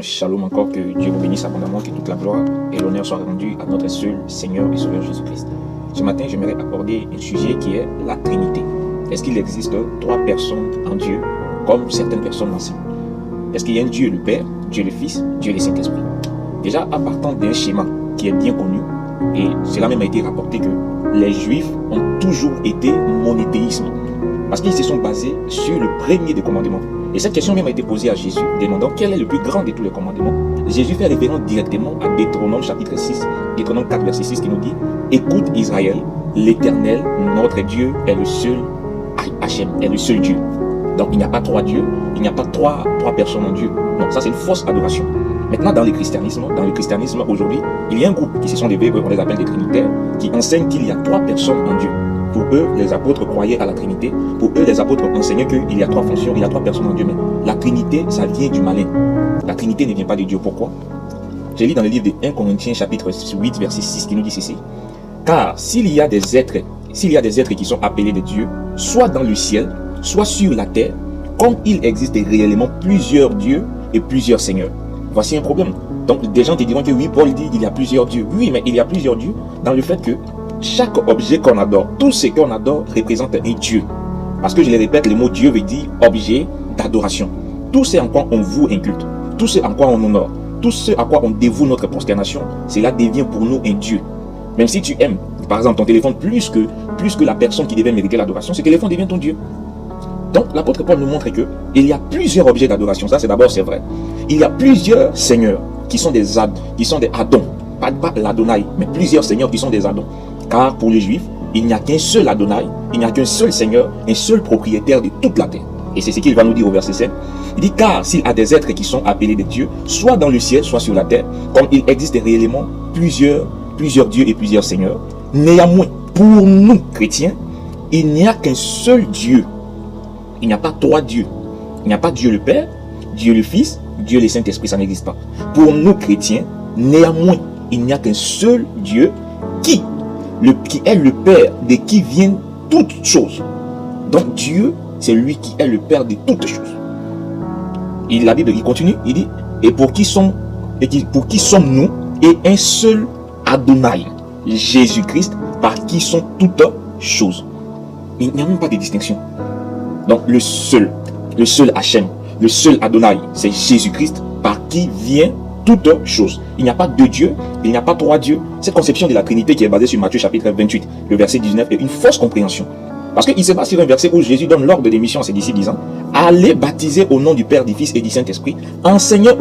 Shalom encore, que Dieu vous bénisse abondamment, que toute la gloire et l'honneur soient rendus à notre seul Seigneur et Sauveur Jésus-Christ. Ce matin, j'aimerais aborder un sujet qui est la Trinité. Est-ce qu'il existe trois personnes en Dieu, comme certaines personnes l'enseignent? Est-ce qu'il y a un Dieu le Père, Dieu le Fils, Dieu le Saint-Esprit? Déjà, en partant d'un schéma qui est bien connu, et cela même a été rapporté que les Juifs ont toujours été monothéistes, parce qu'ils se sont basés sur le premier des commandements. Et cette question même a été posée à Jésus, demandant quel est le plus grand de tous les commandements. Jésus fait référence directement à Deutéronome chapitre 6, Deutéronome 4 verset 6 qui nous dit: écoute Israël, l'Éternel, notre Dieu, est le seul Hachem, est le seul Dieu. Donc il n'y a pas trois dieux, il n'y a pas trois personnes en Dieu. Donc ça c'est une fausse adoration. Maintenant dans le christianisme aujourd'hui, il y a un groupe qui se sont levés, on les appelle des trinitaires, qui enseignent qu'il y a trois personnes en Dieu. Pour eux, les apôtres croyaient à la Trinité. Pour eux, les apôtres enseignaient qu'il y a trois fonctions, il y a trois personnes en Dieu. Mais la Trinité, ça vient du malin. La Trinité ne vient pas de Dieu. Pourquoi? Je lis dans le livre de 1 Corinthiens chapitre 8 verset 6 qui nous dit ceci: car s'il y a des êtres qui sont appelés de Dieu, soit dans le ciel, soit sur la terre, comme il existe réellement plusieurs dieux et plusieurs seigneurs. Voici un problème. Donc des gens te diront que oui, Paul dit qu'il y a plusieurs dieux. Oui, mais il y a plusieurs dieux dans le fait que chaque objet qu'on adore, tout ce qu'on adore représente un Dieu. Parce que je le répète, le mot Dieu veut dire objet d'adoration. Tout ce en quoi on voue un culte, tout ce en quoi on honore, tout ce à quoi on dévoue notre prosternation, cela devient pour nous un Dieu. Même si tu aimes, par exemple, ton téléphone plus que la personne qui devait mériter l'adoration, ce téléphone devient ton Dieu. Donc l'apôtre Paul nous montre que il y a plusieurs objets d'adoration. Ça c'est vrai. Il y a plusieurs seigneurs qui sont des Adons. Pas l'Adonai, mais plusieurs seigneurs qui sont des Adons. Car pour les Juifs, il n'y a qu'un seul Adonai, il n'y a qu'un seul Seigneur, un seul propriétaire de toute la terre. Et c'est ce qu'il va nous dire au verset 7. Il dit: car s'il y a des êtres qui sont appelés de Dieu, soit dans le ciel, soit sur la terre, comme il existe réellement plusieurs dieux et plusieurs seigneurs, néanmoins, pour nous chrétiens, il n'y a qu'un seul Dieu. Il n'y a pas trois dieux. Il n'y a pas Dieu le Père, Dieu le Fils, Dieu le Saint-Esprit, ça n'existe pas. Pour nous chrétiens, néanmoins, il n'y a qu'un seul Dieu qui est le Père de qui viennent toutes choses. Donc Dieu, c'est lui qui est le Père de toutes choses. Et la Bible il continue, il dit: et pour qui sommes-nous? Et un seul Adonai, Jésus-Christ, par qui sont toutes choses. Il n'y a même pas de distinction. Donc le seul Hachem, le seul Adonai, c'est Jésus-Christ, par qui vient toutes choses. Il n'y a pas deux dieux, il n'y a pas trois dieux. Cette conception de la Trinité qui est basée sur Matthieu chapitre 28, le verset 19, est une fausse compréhension. Parce qu'il se base sur un verset où Jésus donne l'ordre de mission à ses disciples disant: allez baptiser au nom du Père, du Fils et du Saint-Esprit, enseignant